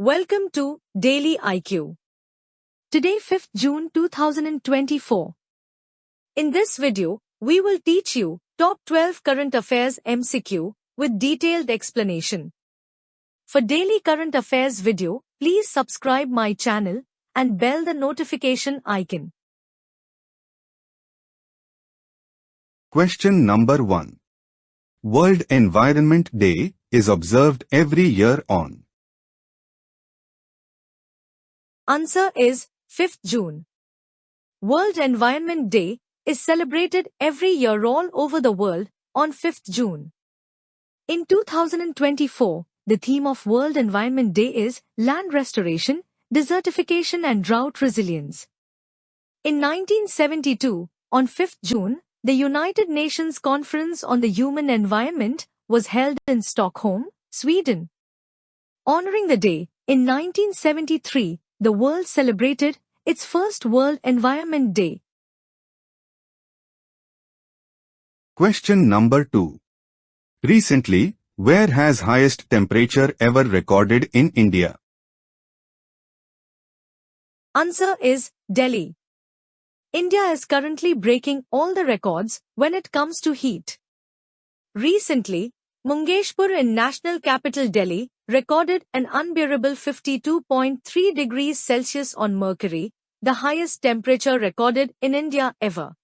Welcome to Daily IQ. Today 5th June 2024. In this video, we will teach you top 12 current affairs MCQ with detailed explanation. For daily current affairs video, please subscribe my channel and bell the notification icon. Question number 1. World Environment Day is observed every year on. Answer is 5th June. World Environment Day is celebrated every year all over the world on 5th June. In 2024, the theme of World Environment Day is Land Restoration, Desertification and Drought Resilience. In 1972, on 5th June, the United Nations Conference on the Human Environment was held in Stockholm, Sweden. Honoring the day, in 1973, the world celebrated its first World Environment Day. Question number 2. Recently, where has highest temperature ever recorded in India? Answer is Delhi. India is currently breaking all the records when it comes to heat. Recently, Mungeshpur in national capital Delhi recorded an unbearable 52.3 degrees Celsius on Mercury, the highest temperature recorded in India ever.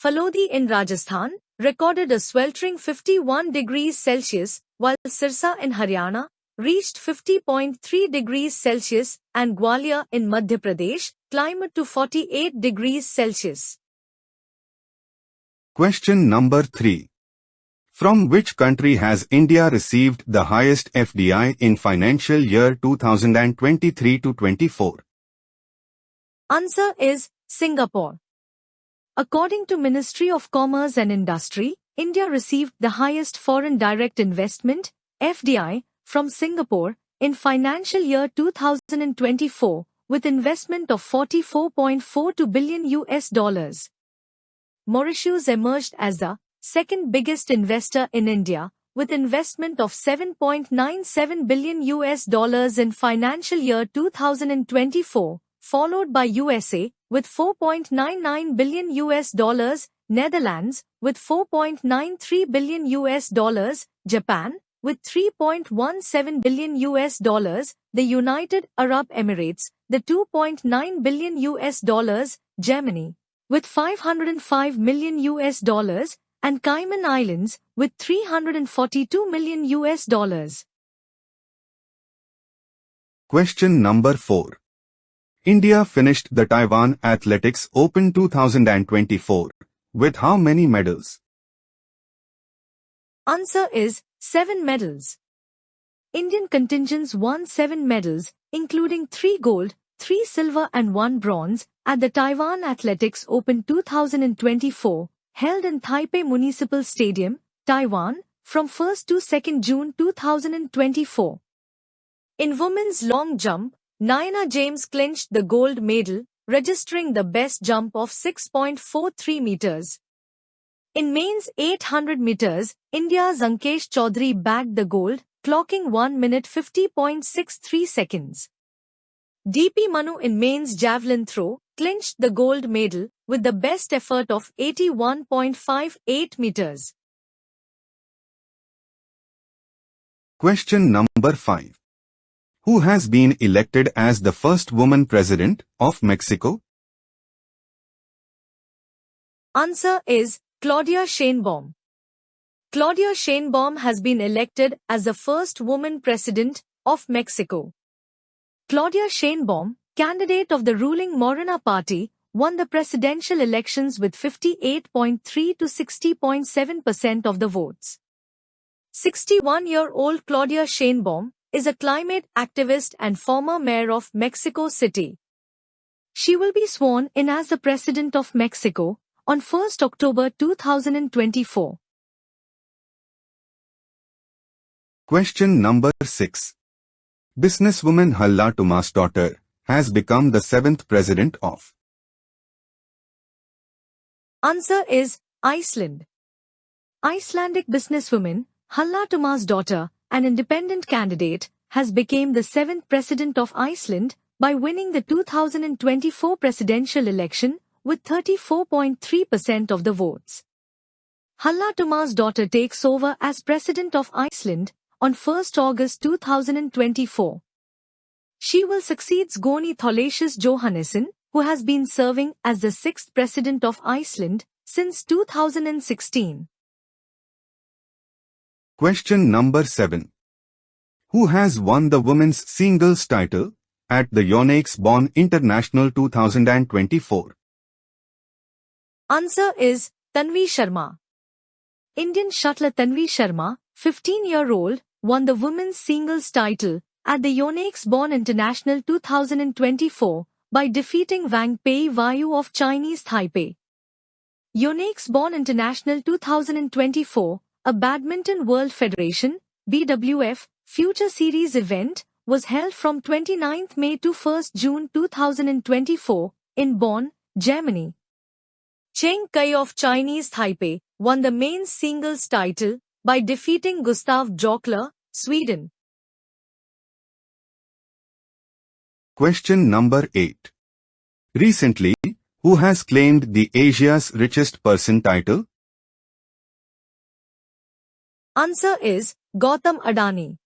Phalodi in Rajasthan recorded a sweltering 51 degrees Celsius, while Sirsa in Haryana reached 50.3 degrees Celsius and Gwalior in Madhya Pradesh climbed to 48 degrees Celsius. Question number 3. From which country has India received the highest FDI in financial year 2023-24? Answer is Singapore. According to Ministry of Commerce and Industry, India received the highest foreign direct investment, FDI, from Singapore in financial year 2024 with investment of $44.42 billion. Mauritius emerged as the second biggest investor in India with investment of $7.97 billion in financial year 2024, followed by USA with $4.99 billion, Netherlands with $4.93 billion, Japan with $3.17 billion, the United Arab Emirates, the $2.9 billion, Germany with $505 million, and Cayman Islands with $342 million. Question number 4. India finished the Taiwan Athletics Open 2024 with how many medals? Answer is 7 medals. Indian contingents won 7 medals, including 3 gold, 3 silver and 1 bronze, at the Taiwan Athletics Open 2024, held in Taipei Municipal Stadium, Taiwan, from 1st to 2nd June 2024. In women's long jump, Naina James clinched the gold medal, registering the best jump of 6.43 meters. In men's 800 meters, India's Ankesh Chaudhary bagged the gold, clocking 1 minute 50.63 seconds. DP Manu in men's javelin throw clinched the gold medal with the best effort of 81.58 meters. Question number 5. Who has been elected as the first woman president of Mexico? Answer is Claudia Sheinbaum. Claudia Sheinbaum has been elected as the first woman president of Mexico. Claudia Sheinbaum, candidate of the ruling Morena party, won the presidential elections with 58.3 to 60.7% of the votes. 61-year-old Claudia Sheinbaum is a climate activist and former mayor of Mexico City. She will be sworn in as the President of Mexico on 1st October 2024. Question number 6. Businesswoman Halla Tomas' daughter has become the 7th president of. Answer is Iceland. Icelandic businesswoman Halla Tomas' daughter, an independent candidate, has become the 7th president of Iceland by winning the 2024 presidential election with 34.3% of the votes. Halla Toma's daughter takes over as President of Iceland on 1st August 2024. She will succeed Goni Tholacius Johannesson, who has been serving as the 6th President of Iceland since 2016. Question number 7. Who has won the women's singles title at the Yonex Bonn International 2024? Answer is Tanvi Sharma. Indian shuttler Tanvi Sharma, 15-year-old, won the women's singles title at the Yonex Bonn International 2024 by defeating Wang Pei Vayu of Chinese Taipei. Yonex Bonn International 2024, a Badminton World Federation (BWF) Future Series event, was held from 29 May to 1 June 2024 in Bonn, Germany. Cheng Kai of Chinese Taipei won the men's singles title by defeating Gustav Jockler, Sweden. Question number 8. Recently, who has claimed the Asia's richest person title? Answer is Gautam Adani.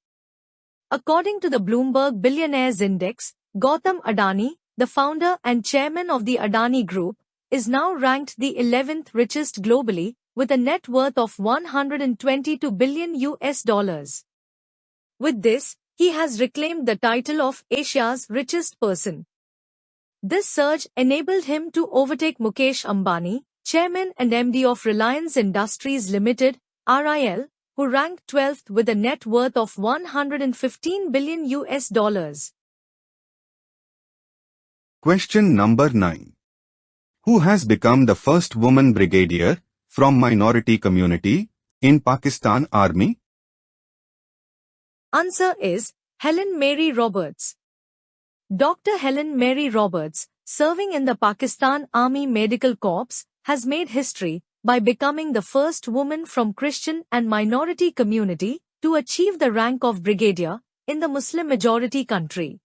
According to the Bloomberg Billionaires Index, Gautam Adani, the founder and chairman of the Adani Group, is now ranked the 11th richest globally with a net worth of $122 billion. With this, he has reclaimed the title of Asia's richest person. This surge enabled him to overtake Mukesh Ambani, chairman and MD of Reliance Industries Limited, RIL, who ranked 12th with a net worth of $115 billion. Question number 9. Who has become the first woman brigadier from minority community in Pakistan Army? Answer is Helen Mary Roberts. Dr. Helen Mary Roberts, serving in the Pakistan Army Medical Corps, has made history by becoming the first woman from Christian and minority community to achieve the rank of brigadier in the Muslim-majority country.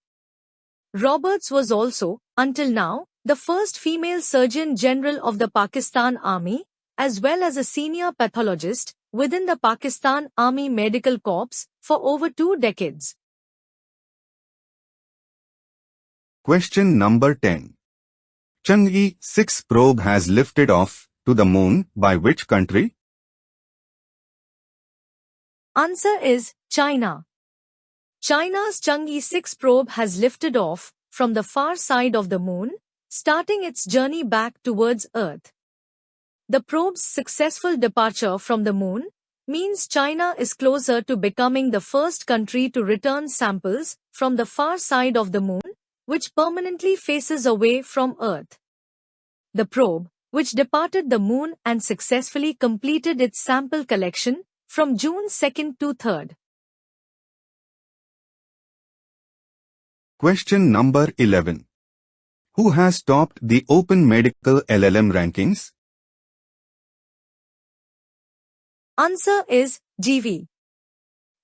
Roberts was also, until now, the first female Surgeon General of the Pakistan Army, as well as a senior pathologist within the Pakistan Army Medical Corps for over 2 decades. Question number 10. Chang'e 6 probe has lifted off to the moon by which country? Answer is China. China's Chang'e 6 probe has lifted off from the far side of the moon, starting its journey back towards Earth. The probe's successful departure from the moon means China is closer to becoming the first country to return samples from the far side of the moon, which permanently faces away from Earth. The probe, which departed the moon and successfully completed its sample collection from June 2nd to 3rd. Question number 11. Who has topped the Open Medical LLM rankings? Answer is GV.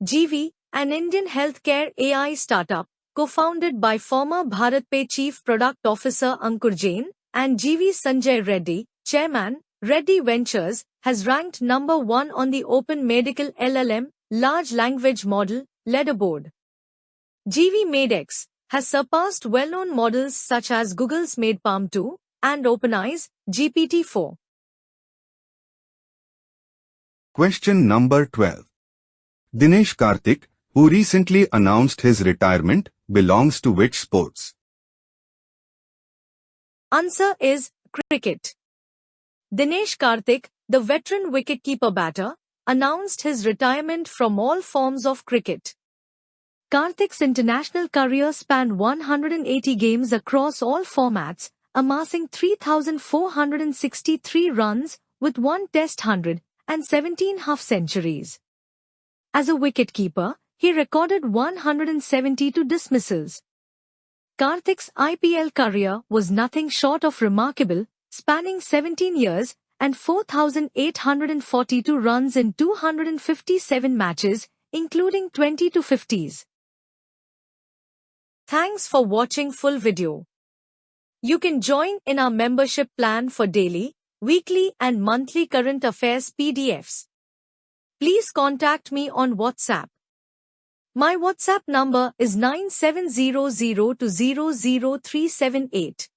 GV, an Indian healthcare AI startup, co-founded by former BharatPe Chief Product Officer Ankur Jain and GV Sanjay Reddy, Chairman, Reddy Ventures, has ranked number 1 on the Open Medical LLM Large Language Model leaderboard. GV MadeX has surpassed well-known models such as Google's MadePalm 2 and OpenAI's GPT-4. Question number 12. Dinesh Karthik, who recently announced his retirement, belongs to which sports? Answer is cricket. Dinesh Karthik, the veteran wicketkeeper batter, announced his retirement from all forms of cricket. Karthik's international career spanned 180 games across all formats, amassing 3,463 runs with 1 Test 100 and 17 half-centuries. As a wicketkeeper, he recorded 172 dismissals. Karthik's IPL career was nothing short of remarkable, spanning 17 years and 4,842 runs in 257 matches, including 20 to 50s. Thanks for watching full video. You can join in our membership plan for daily, weekly and monthly current affairs PDFs. Please contact me on WhatsApp. My WhatsApp number is 9700200378.